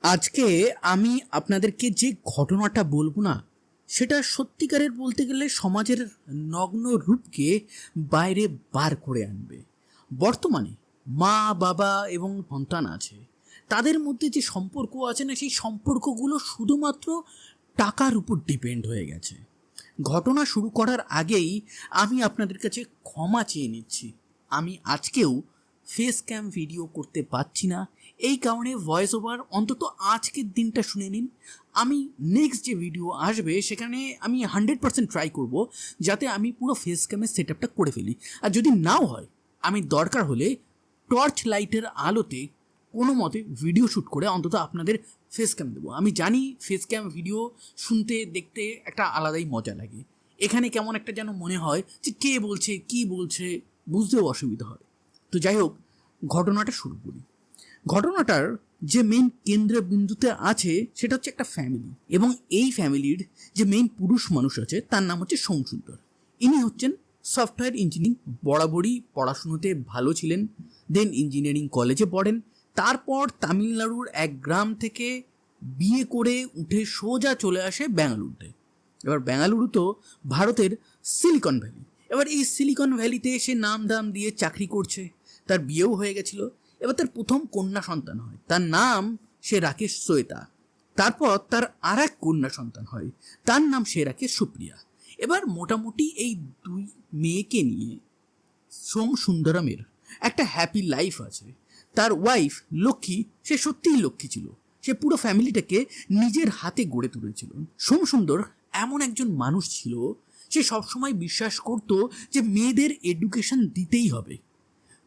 আজকে আমি আপনাদেরকে যে ঘটনাটা বলবো না, সেটা সত্যিকারের বলতে গেলে সমাজের নগ্ন রূপকে বাইরে বার করে আনবে। বর্তমানে মা বাবা এবং সন্তান আছে, তাদের মধ্যে যে সম্পর্ক আছে না, সেই সম্পর্কগুলো শুধুমাত্র টাকার উপর ডিপেন্ড হয়ে গেছে। ঘটনা শুরু করার আগেই আমি আপনাদের কাছে ক্ষমা চেয়ে নিচ্ছি। আমি আজকেও ফেস ক্যাম ভিডিও করতে পারছি না, এই কারণে ভয়েস ওভার অন্তত আজকের দিনটা শুনে নিন। আমি নেক্সট যে ভিডিও আসবে সেখানে আমি 100% ট্রাই করব যাতে আমি পুরো ফেস ক্যামের সেট আপটা করে ফেলি। আর যদি নাও হয়, আমি দরকার হলে টর্চ লাইটের আলোতে কোনো মতে ভিডিও শ্যুট করে অন্তত আপনাদের ফেস ক্যাম দেবো। আমি জানি ফেস ক্যাম ভিডিও শুনতে দেখতে একটা আলাদাই মজা লাগে, এখানে কেমন একটা যেন মনে হয় যে কে বলছে কী বলছে, বুঝতেও অসুবিধা হয়। তো যাই হোক, ঘটনাটা শুরু করি। ঘটনাটার যে মেইন কেন্দ্রবিন্দুতে আছে সেটা হচ্ছে একটা ফ্যামিলি, এবং এই ফ্যামিলির যে মেইন পুরুষ মানুষ আছে তার নাম হচ্ছে সোমসুন্দর। ইনি হচ্ছেন সফটওয়্যার ইঞ্জিনিয়ারিং, বরাবরই পড়াশুনোতে ভালো ছিলেন। দেন ইঞ্জিনিয়ারিং কলেজে পড়েন, তারপর তামিলনাড়ুর এক গ্রাম থেকে বিয়ে করে উঠে সোজা চলে আসে বেঙ্গালুরুতে। এবার বেঙ্গালুরু তো ভারতের সিলিকন ভ্যালি। এবার এই সিলিকন ভ্যালিতে সে নাম দাম দিয়ে চাকরি করছে, তার বিয়েও হয়ে গেছিল। এবার তার প্রথম কন্যা সন্তান হয়, তার নাম সে রাখে শ্বেতা। তারপর তার আর এক কন্যা সন্তান হয়, তার নাম সে রাখে সুপ্রিয়া। এবার মোটামুটি এই দুই মেয়েকে নিয়ে সোম সুন্দরমের একটা হ্যাপি লাইফ আছে। তার ওয়াইফ লক্ষ্মী, সে সত্যিই লক্ষ্মী ছিল, সে পুরো ফ্যামিলিটাকে নিজের হাতে গড়ে তুলেছিল। সোম সুন্দর এমন একজন মানুষ ছিল, সে সবসময় বিশ্বাস করতো যে মেয়েদের এডুকেশন দিতেই হবে,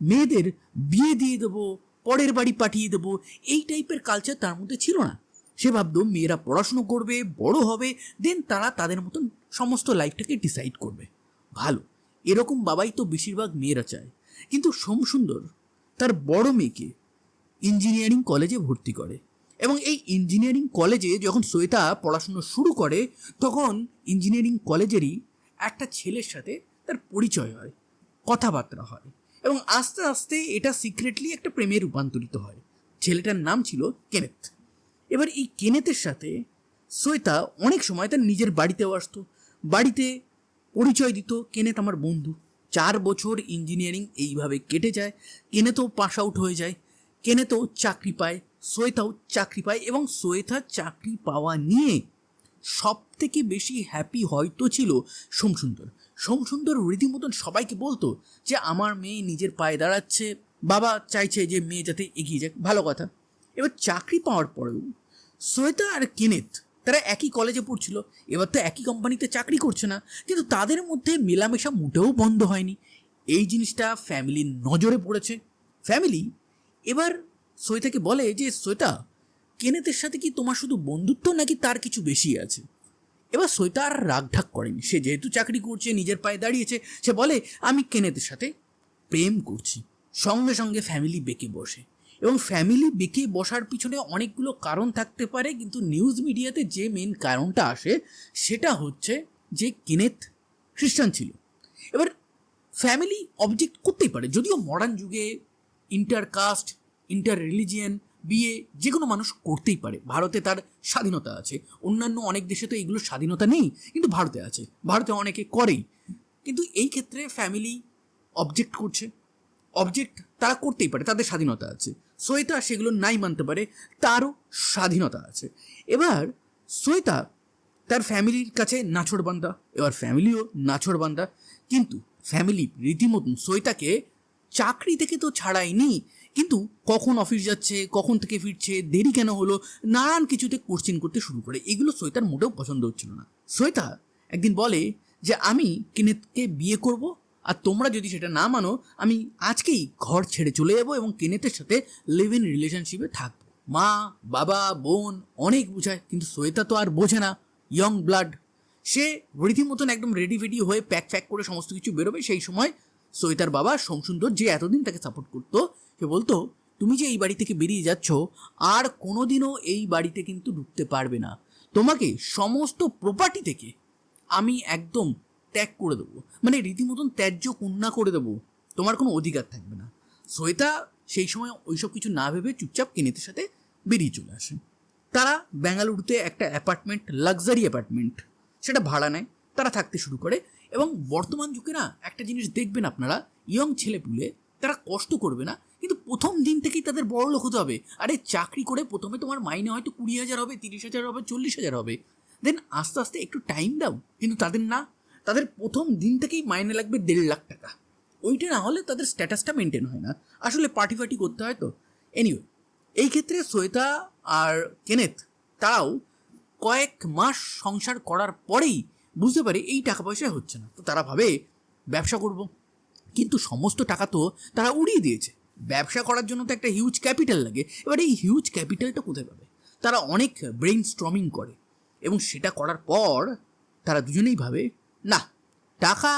মেয়েদের বিয়ে দিয়ে দেবো, পরের বাড়ি পাঠিয়ে দেবো, এই টাইপের কালচার তার মধ্যে ছিল না। সে ভাবতো মেয়েরা পড়াশুনো করবে, বড় হবে, দেন তারা তাদের মতন সমস্ত লাইফটাকে ডিসাইড করবে। ভালো, এরকম বাবাই তো বেশিরভাগ মেয়েরা চায়। কিন্তু সোমসুন্দর তার বড় মেয়েকে ইঞ্জিনিয়ারিং কলেজে ভর্তি করে, এবং এই ইঞ্জিনিয়ারিং কলেজে যখন শ্বেতা পড়াশুনো শুরু করে, তখন ইঞ্জিনিয়ারিং কলেজেরই একটা ছেলের সাথে তার পরিচয় হয়, কথাবার্তা হয়, এবং আস্তে আস্তে এটা সিক্রেটলি একটা প্রেমে রূপান্তরিত হয়। ছেলেটার নাম ছিল কেনেথ। এবার এই কেনেথের সাথে শ্বেতা অনেক সময় তার নিজের বাড়িতেও আসতো, বাড়িতে পরিচয় দিত, কেনেথ আমার বন্ধু। 4 বছর ইঞ্জিনিয়ারিং এইভাবে কেটে যায়, কেনেথও পাস আউট হয়ে যায়, কেনেথও চাকরি পায়, শ্বেতাও চাকরি পায়, এবং শ্বেতা চাকরি পাওয়া নিয়ে সব থেকে বেশি হ্যাপি হয়তো ছিল সোমসুন্দর। সোমসুন্দর রীতিমতন সবাইকে বলতো যে আমার মেয়ে নিজের পায়ে দাঁড়াচ্ছে, বাবা চাইছে যে মেয়ে যাতে এগিয়ে যাক, ভালো কথা। এবার চাকরি পাওয়ার পরেও শ্বেতা আর কেনেথ তারা একই কলেজে পড়ছিল, এবার তো একই কোম্পানিতে চাকরি করছে না, কিন্তু তাদের মধ্যে মেলামেশা মোটেও বন্ধ হয়নি। এই জিনিসটা ফ্যামিলির নজরে পড়েছে। ফ্যামিলি এবার শ্বেতাকে বলে যে শ্বেতা, কেনেথের সাথে কি তোমার শুধু বন্ধুত্ব নাকি তার কিছু বেশি আছে? এবার শ্বেতা আর রাগঢাক করেনি, সে যেহেতু চাকরি করছে, নিজের পায়ে দাঁড়িয়েছে, সে বলে আমি কেনেথের সাথে প্রেম করছি। সঙ্গে সঙ্গে ফ্যামিলি বেঁকে বসে, এবং ফ্যামিলি বেঁকে বসার পিছনে অনেকগুলো কারণ থাকতে পারে, কিন্তু নিউজ মিডিয়াতে যে মেন কারণটা আসে সেটা হচ্ছে যে কেনেথ খ্রিস্টান ছিল। এবার ফ্যামিলি অবজেক্ট করতেই পারে, যদিও মডার্ন যুগে ইন্টার কাস্ট, ইন্টার রিলিজিয়ান বিয়ে যে কোনো মানুষ করতেই পারে, ভারতে তার স্বাধীনতা আছে। অন্যান্য অনেক দেশে তো এইগুলোর স্বাধীনতা নেই, কিন্তু ভারতে আছে, ভারতে অনেকে করেই। কিন্তু এই ক্ষেত্রে ফ্যামিলি অবজেক্ট করছে, অবজেক্ট তারা করতেই পারে, তাদের স্বাধীনতা আছে। শ্বেতা সেগুলো নাই মানতে পারে, তারও স্বাধীনতা আছে। এবার শ্বেতা তার ফ্যামিলির কাছে নাছোড়বান্দা, এবার ফ্যামিলিও নাছোড়বান্দা, কিন্তু ফ্যামিলি রীতিমতন শ্বেতাকে চাকরি থেকে তো ছাড়ায়নি, কিন্তু কখন অফিস যাচ্ছে, কখন থেকে ফিরছে, দেরি কেন হলো, নানান কিছুতে কোশ্চেন করতে শুরু করে। এগুলো শ্বেতার মোটেও পছন্দ হচ্ছিল না। শ্বেতা একদিন বলে যে আমি কেনেথকে বিয়ে করব, আর তোমরা যদি সেটা না মানো আমি আজকেই ঘর ছেড়ে চলে যাবো এবং কেনেথের সাথে লিভ ইন রিলেশনশিপে থাকবো। মা বাবা বোন অনেক বোঝায়, কিন্তু শ্বেতা তো আর বোঝে না, ইয়ং ব্লাড। সে রীতিমতন একদম রেডি ফেডি হয়ে প্যাক ফ্যাক করে সমস্ত কিছু বেরোবে। সেই সময় শ্বেতার বাবা সোমসুন্দর, যে এতদিন তাকে সাপোর্ট করতো, সে বলতো তুমি যে এই বাড়ি থেকে বেরিয়ে যাচ্ছ, আর কোনোদিনও এই বাড়িতে কিন্তু ঢুকতে পারবে না, তোমাকে সমস্ত প্রপার্টি থেকে আমি একদম ত্যাগ করে দেবো, মানে রীতিমতন ত্যায্য কন্যা করে দেবো, তোমার কোনো অধিকার থাকবে না। শ্বেতা সেই সময় ওইসব কিছু না ভেবে চুপচাপ কেনেথের সাথে বেরিয়ে চলে আসে। তারা বেঙ্গালুরুতে একটা অ্যাপার্টমেন্ট, লাক্সারি অ্যাপার্টমেন্ট, সেটা ভাড়া নেয়, তারা থাকতে শুরু করে। এবং বর্তমান যুগে না একটা জিনিস দেখবেন আপনারা, ইয়ং ছেলেপুলে তারা কষ্ট করবে না, কিন্তু প্রথম দিন থেকেই তাদের বড় লোক হতে হবে। আরে চাকরি করে প্রথমে তোমার মাইনে হয়তো 20,000 হবে, 30,000 হবে, 40,000 হবে, দেন আস্তে আস্তে একটু টাইম দাও। কিন্তু তাদের না, তাদের প্রথম দিন থেকেই মাইনে লাগবে 1.5 লাখ টাকা। ওইটা না হলে তাদের স্ট্যাটাসটা মেনটেন হয় না। আসলে পার্টি ফার্টি করতে হয় তো। এনিওয়ে, এই ক্ষেত্রে শ্বেতা আর কেনেথ তারাও কয়েক মাস সংসার করার পরেই বুঝতে পারে এই টাকা পয়সা হচ্ছে না। তো তারা ভাবে ব্যবসা করব, কিন্তু সমস্ত টাকা তো তারা উড়িয়ে দিয়েছে। ব্যবসা করার জন্য তো একটা হিউজ ক্যাপিটাল লাগে। এবার এই হিউজ ক্যাপিটালটা কোথায় পাবে? তারা অনেক ব্রেইন স্ট্রমিং করে এবং সেটা করার পর তারা দুজনেই ভাবে না, টাকা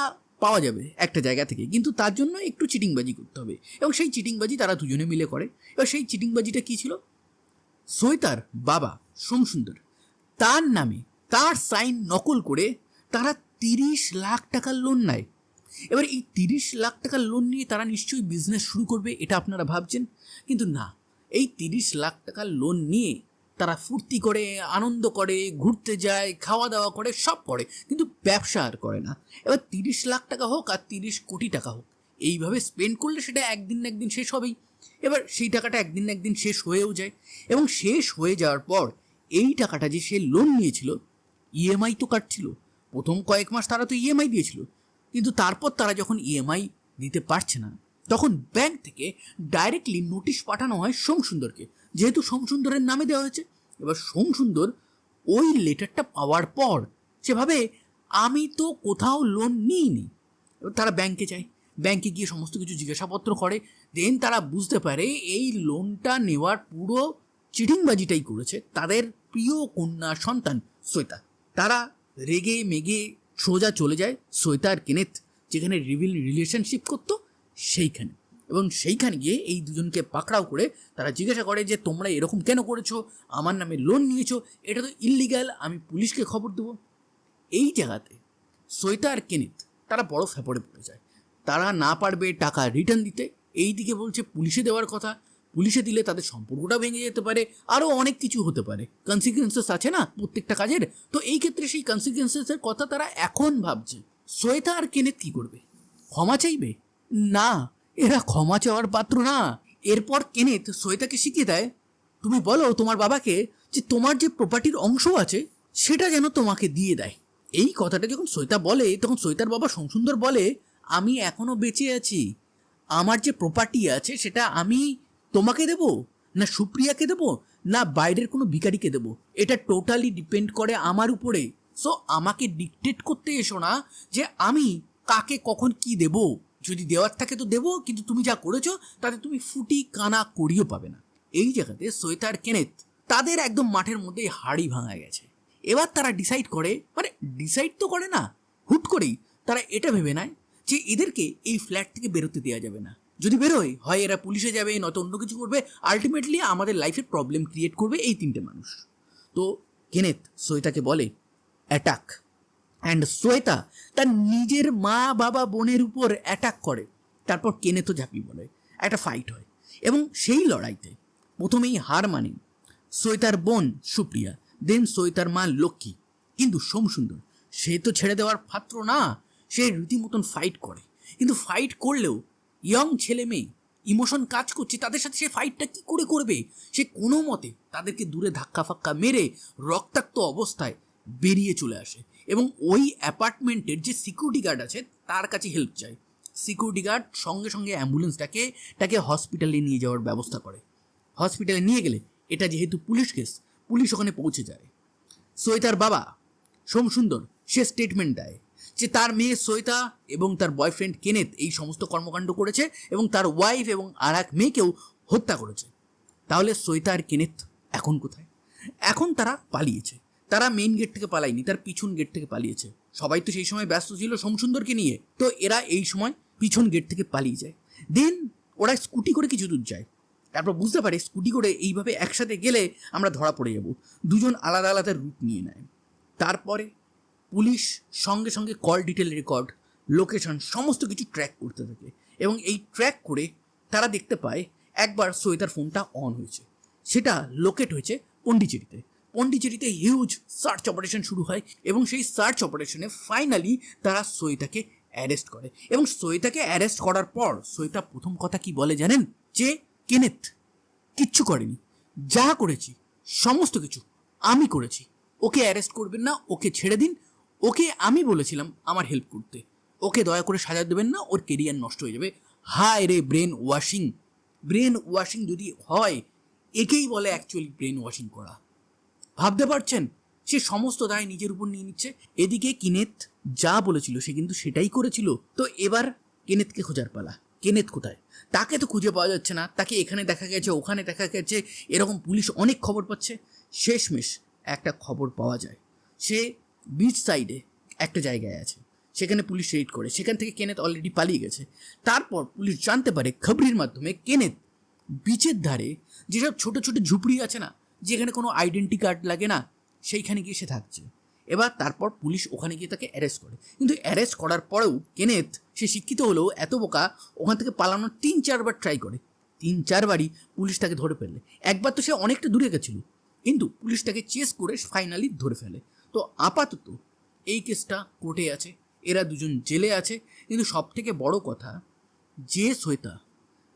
পাওয়া যাবে একটা জায়গা থেকে, কিন্তু তার জন্য একটু চিটিংবাজি করতে হবে। এবং সেই চিটিংবাজি তারা দুজনে মিলে করে। এবার সেই চিটিংবাজিটা কী ছিল? শ্বেতার বাবা সোমসুন্দর, তার নামে তার সাইন নকল করে তারা 30 লাখ টাকার লোন নেয়। এবার এই 30 লাখ টাকার লোন নিয়ে তারা নিশ্চয়ই বিজনেস শুরু করবে, এটা আপনারা ভাবছেন। কিন্তু না, এই 30 লাখ টাকার লোন নিয়ে তারা ফুর্তি করে, আনন্দ করে, ঘুরতে যায়, খাওয়া দাওয়া করে, সব করে, কিন্তু ব্যবসা আর করে না। এবার 30 লাখ টাকা হোক আর 30 কোটি টাকা হোক, এইভাবে স্পেন্ড করলে সেটা একদিন না একদিন শেষ হবেই। এবার সেই টাকাটা একদিন না একদিন শেষ হয়েও যায়, এবং শেষ হয়ে যাওয়ার পর এই টাকাটা যে সে লোন নিয়েছিল, ইএমআই তো কাটছিল। প্রথম কয়েক মাস তারা তো ইএমআই দিয়েছিল, কিন্তু তারপর তারা যখন ইএমআই দিতে পারছে না, তখন ব্যাংক থেকে ডাইরেক্টলি নোটিশ পাঠানো হয় সোমসুন্দরকে, যেহেতু সোমসুন্দরের নামে দেওয়া হয়েছে। এবার সোমসুন্দর ওই লেটারটা পাওয়ার পর সে ভাবে আমি তো কোথাও লোন নিইনি। এবার তারা ব্যাংকে যায়, ব্যাংকে গিয়ে সমস্ত কিছু জিজ্ঞাসাপত্র করে। দেন তারা বুঝতে পারে এই লোনটা নেওয়ার পুরো চিটিংবাজিটাই করেছে তাদের প্রিয় কন্যা সন্তান শ্বেতা। তারা রেগে মেগে সোজা চলে যায় শ্বেতা আর কেনেথ যেখানে রিলেশনশিপ করতো সেইখানে, এবং সেইখানে গিয়ে এই দুজনকে পাকড়াও করে তারা জিজ্ঞাসা করে যে তোমরা এরকম কেন করেছো, আমার নামে লোন নিয়েছো, এটা তো ইল্লিগাল, আমি পুলিশকে খবর দেবো। এই জায়গাতে শ্বেতা আর কেনেথ তারা বড় ফ্যাপড়ে পড়ে যায়। তারা না পারবে টাকা রিটার্ন দিতে, এই দিকে বলছে পুলিশে দেওয়ার কথা, পুলিশে দিলে তাদের সম্পর্কটা ভেঙে যেতে পারে, আরও অনেক কিছু হতে পারে, কনসিকুয়েন্সেস আছে না প্রত্যেকটা কাজের। তো এই ক্ষেত্রে সেই কনসিকুয়েন্সেসের কথা তারা এখন ভাবছে। শ্বেতা আর কেনেথ কী করবে? ক্ষমা চাইবে? না, এরা ক্ষমা চাওয়ার পাত্র না। এরপর কেনেথ শ্বেতাকে শিখিয়ে দেয়, তুমি বলো তোমার বাবাকে যে তোমার যে প্রপার্টির অংশ আছে সেটা যেন তোমাকে দিয়ে দেয়। এই কথাটা যখন শ্বেতা বলে, তখন শ্বেতার বাবা সোমসুন্দর বলে, আমি এখনো বেঁচে আছি, আমার যে প্রপার্টি আছে সেটা আমি তোমাকে দেব না সুপ্রিয়াকে দেব না বাইরের কোনো ভিখারিকে দেব, এটা টোটালি ডিপেন্ড করে আমার উপরে। সো আমাকে ডিকটেট করতে এসো না যে আমি কাকে কখন কি দেব। যদি দেওয়ার থাকে তো দেবো, কিন্তু তুমি যা করেছো তাতে তুমি ফুটি কানা করিও পাবে না। এই জায়গাতে শ্বেতা আর কেনেথ তাদের একদম মাঠের মধ্যেই হাড়ি ভাঙা গেছে। এবার তারা ডিসাইড করে, মানে ডিসাইড তো করে না, হুট করেই তারা এটা ভেবে নেয় যে এদেরকে এই ফ্ল্যাট থেকে বেরোতে দেওয়া যাবে না। যদি বেরোয় হয় এরা পুলিশে যাবে, নয়তো অন্য কিছু করবে, আলটিমেটলি আমাদের লাইফে প্রবলেম ক্রিয়েট করবে এই তিনটে মানুষ। তো কেনেথ শ্বেতাকে বলে অ্যাটাক, অ্যান্ড শ্বেতা তার নিজের মা বাবা বোনের উপর অ্যাটাক করে। তারপর কেনেথও ঝাঁপিয়ে পড়ে, একটা ফাইট হয়, এবং সেই লড়াইতে প্রথমেই হার মানে শ্বেতার বোন সুপ্রিয়া, দেন শ্বেতার মা লক্ষ্মী। কিন্তু সোমসুন্দর সে তো ছেড়ে দেওয়ার পাত্র না, সে রীতিমতন ফাইট করে। কিন্তু ফাইট করলেও ইয়ং ছেলে মেয়ে, ইমোশন কাজ করছে, তাদের সাথে সে ফাইটটা কী করে করবে? সে কোনো মতে তাদেরকে দূরে ধাক্কা ফাক্কা মেরে রক্তাক্ত অবস্থায় বেরিয়ে চলে আসে, এবং ওই অ্যাপার্টমেন্টের যে সিকিউরিটি গার্ড আছে তার কাছে হেল্প চায়। সিকিউরিটি গার্ড সঙ্গে সঙ্গে অ্যাম্বুলেন্সটাকে তাকে হসপিটালে নিয়ে যাওয়ার ব্যবস্থা করে। হসপিটালে নিয়ে গেলে, এটা যেহেতু পুলিশ কেস, পুলিশ ওখানে পৌঁছে যায়। শ্বেতার বাবা সোমসুন্দর সে স্টেটমেন্ট দেয় যে তার মেয়ে শ্বেতা এবং তার বয়ফ্রেন্ড কেনেথ এই সমস্ত কর্মকাণ্ড করেছে এবং তার ওয়াইফ এবং আর এক মেয়েকেও হত্যা করেছে। তাহলে শ্বেতা আর কেনেথ এখন কোথায়? এখন তারা পালিয়েছে। তারা মেইন গেট থেকে পালায়নি, তার পিছন গেট থেকে পালিয়েছে। সবাই তো সেই সময় ব্যস্ত ছিল সোমসুন্দরকে নিয়ে, তো এরা এই সময় পিছন গেট থেকে পালিয়ে যায়। দেন ওরা স্কুটি করে কিছু দূর যায়, তারপর বুঝতে পারে স্কুটি করে এইভাবে একসাথে গেলে আমরা ধরা পড়ে যাব। দুজন আলাদা আলাদা রুট নিয়ে নেয়। তারপরে পুলিশ সঙ্গে সঙ্গে কল ডিটেল রেকর্ড, লোকেশন সমস্ত কিছু ট্র্যাক করতে থাকে, এবং এই ট্র্যাক করে তারা দেখতে পায় একবার শ্বেতার ফোনটা অন হয়েছে, সেটা লোকেট হয়েছে পন্ডিচেরিতে হিউজ সার্চ অপারেশন শুরু হয় এবং সেই সার্চ অপারেশনে ফাইনালি তারা শ্বেতাকে অ্যারেস্ট করে এবং শ্বেতাকে অ্যারেস্ট করার পর শ্বেতা প্রথম কথা কি বলে জানেন, যে কেনেথ কিচ্ছু করেনি, যা করেছি সমস্ত কিছু আমি করেছি, ওকে অ্যারেস্ট করবেন না, ওকে ছেড়ে দিন, ওকে আমি বলেছিলাম আমার হেল্প করতে, ওকে দয়া করে সাজা দেবেন না, ওর কেরিয়ার নষ্ট হয়ে যাবে। হায় রে ব্রেন ওয়াশিং যদি হয়, একেই বলে অ্যাকচুয়ালি ব্রেন ওয়াশিং করা। ভাবতে পারছেন, সে সমস্ত দায় নিজের উপর নিয়ে নিচ্ছে। এদিকে কিনেথ যা বলেছিল সে কিন্তু সেটাই করেছিল। তো এবার কেনেথকে খোঁজার পালা। কেনেথ কোথায়? তাকে তো খুঁজে পাওয়া যাচ্ছে না, তাকে এখানে দেখা গেছে, ওখানে দেখা গেছে, এরকম পুলিশ অনেক খবর পাচ্ছে। শেষমেশ একটা খবর পাওয়া যায়, সে বিচ সাইডে একটা জায়গায় আছে, সেখানে পুলিশ রেড করে, সেখান থেকে কেনেথ অলরেডি পালিয়ে গেছে। তারপর পুলিশ জানতে পারে খবরের মাধ্যমে কেনেথ বিচের ধারে যেসব ছোট ছোট ঝুপড়ি আছে না, যেখানে কোনো আইডেন্টি কার্ড লাগে না, সেইখানে গিয়ে সে থাকছে। এবার তারপর পুলিশ ওখানে গিয়ে তাকে অ্যারেস্ট করে, কিন্তু অ্যারেস্ট করার পরেও কেনেথ, সে শিক্ষিত হলেও এত বোকা, ওখান থেকে পালানোর 3-4 বার ট্রাই করে। 3-4 বারই পুলিশ তাকে ধরে ফেলে। একবার তো সে অনেকটা দূরে গেছিল, কিন্তু পুলিশ তাকে চেস করে ফাইনালি ধরে ফেলে। তো আপাতত এই কেসটা কোর্টে আছে, এরা দুজন জেলে আছে। কিন্তু সব থেকে বড় কথা, যে শ্বেতা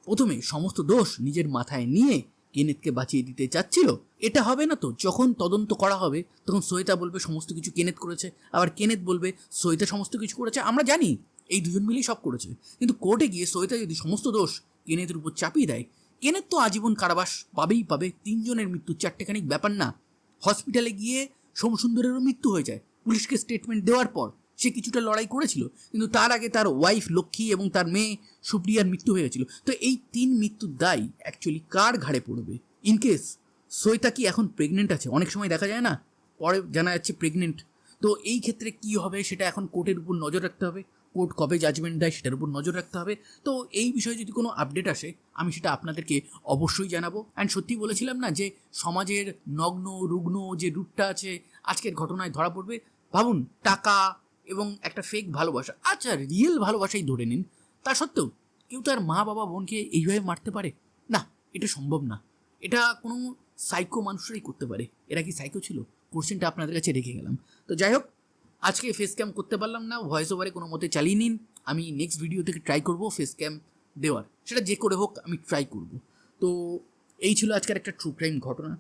প্রথমে সমস্ত দোষ নিজের মাথায় নিয়ে কেনেথকে বাঁচিয়ে দিতে চাচ্ছিল, এটা হবে না। তো যখন তদন্ত করা হবে তখন শ্বেতা বলবে সমস্ত কিছু কেনেথ করেছে, আবার কেনেথ বলবে শ্বেতা সমস্ত কিছু করেছে। আমরা জানি এই দুজন মিলেই সব করেছে, কিন্তু কোর্টে গিয়ে শ্বেতা যদি সমস্ত দোষ কেনেথের উপর চাপিয়ে দেয়, কেনেথ তো আজীবন কারাবাস পাবে। 3 জনের মৃত্যু চারটেখানিক ব্যাপার না। হসপিটালে গিয়ে সোমসুন্দরেরও মৃত্যু হয়ে যায় পুলিশকে স্টেটমেন্ট দেওয়ার পর। সে কিছুটা লড়াই করেছিল, কিন্তু তার আগে তার ওয়াইফ লক্ষ্মী এবং তার মেয়ে সুপ্রিয়ার মৃত্যু হয়ে গেছিল। তো এই 3 মৃত্যুর দায় অ্যাকচুয়ালি কার ঘাড়ে পড়বে? ইনকেস শ্বেতা কি এখন প্রেগনেন্ট আছে, অনেক সময় দেখা যায় না, পরে জানা যাচ্ছে প্রেগনেন্ট। তো এই ক্ষেত্রে কি হবে সেটা এখন কোর্টের উপর নজর রাখতে হবে। কোর্ট কবে জাজমেন্ট দেয় সেটার উপর নজর রাখতে হবে। তো এই বিষয়ে যদি কোনো আপডেট আসে আমি সেটা আপনাদেরকে অবশ্যই জানাবো। অ্যান্ড সত্যি বলেছিলাম না যে সমাজের নগ্ন রুগ্ন যে রূপটা আছে আজকের ঘটনায় ধরা পড়বে। ভাবুন, টাকা এবং একটা ফেক ভালোবাসা, আচ্ছা রিয়েল ভালোবাসাই ধরে নিন, তা সত্ত্বেও কেউ তার মা বাবা বোনকে এইভাবে মারতে পারে না, এটা সম্ভব না। এটা কোনো সাইকো মানুষরাই করতে পারে। এরা কি সাইকো ছিল? কোশ্চেনটা আপনাদের কাছে রেখে গেলাম। তো যাই হোক, আজকে ফেস ক্যাম করতে পারলাম না, ভয়েস ওভারে কোনো মতে চালিয়ে নিন। আমি নেক্সট ভিডিও থেকে ট্রাই করব ফেস ক্যাম দেওয়ার, সেটা যে করে হোক আমি ট্রাই করব। তো এই ছিল আজকের একটা ট্রু ক্রাইম ঘটনা।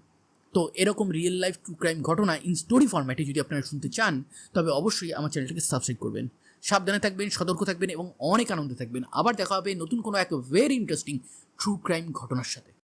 তো এরকম রিয়েল লাইফ ট্রু ক্রাইম ঘটনা ইন স্টোরি ফরম্যাটে যদি আপনারা শুনতে চান, তবে অবশ্যই আমার চ্যানেলটাকে সাবস্ক্রাইব করবেন। সাবধানে থাকবেন, সতর্ক থাকবেন এবং অনেক আনন্দে থাকবেন। আবার দেখা হবে নতুন কোনো এক ভেরি ইন্টারেস্টিং ট্রু ক্রাইম ঘটনার সাথে।